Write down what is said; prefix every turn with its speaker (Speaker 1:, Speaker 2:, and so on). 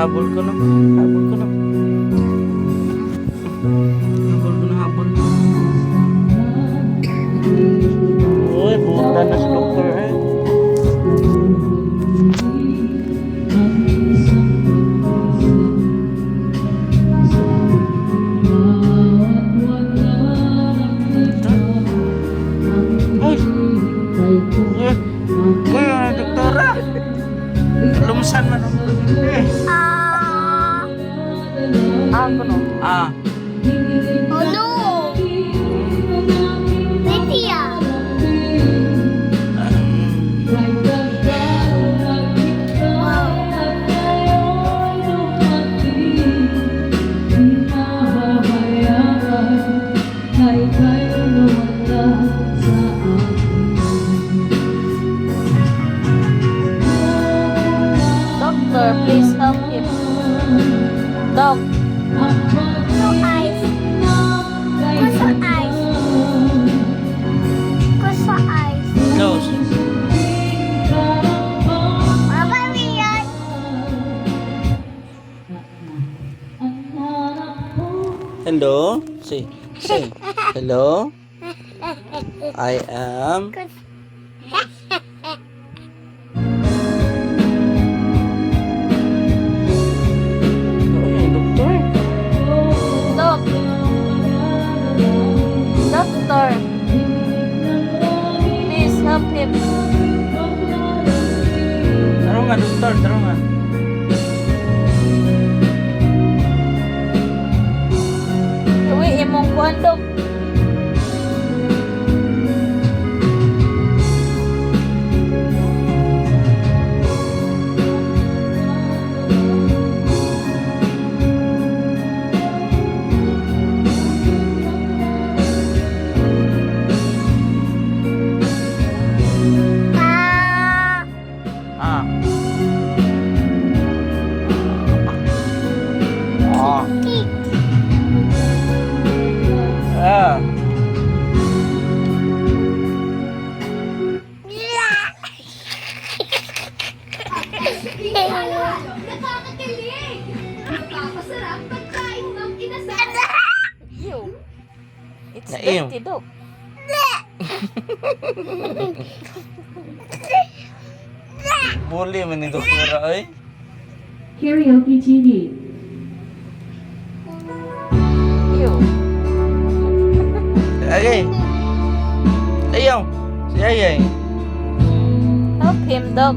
Speaker 1: Habol ko na. Habol ko na. Habol ko na, habol. Uy, buta na si doktor eh. Uy, doktora. Lumsan man. Ako no.
Speaker 2: Oh no! Lydia!
Speaker 3: Doctor, please help him. Doc.
Speaker 2: No eyes. Put some eyes. Put some eyes.
Speaker 1: Close.
Speaker 2: Apa yan?
Speaker 1: Hello. Say. Hello. I am. Ay, doktor.
Speaker 3: Doc. Doctor. Please help him.
Speaker 1: Taro nga, doktor. Taro nga.
Speaker 3: Uwi, imong kuhan, Doc.
Speaker 2: Ah,
Speaker 1: Ah.
Speaker 2: kick.
Speaker 1: Ah.
Speaker 4: Nakakakilig! Nakakasarap pagkain ng inasal.
Speaker 3: Ew. It's
Speaker 1: Naim.
Speaker 3: dirty, Doc.
Speaker 1: Bully man ni doktora ay.
Speaker 5: Karaoke TV.
Speaker 3: Ew.
Speaker 1: Ay. Ayaw. Si Ayay.
Speaker 3: Help him, Doc.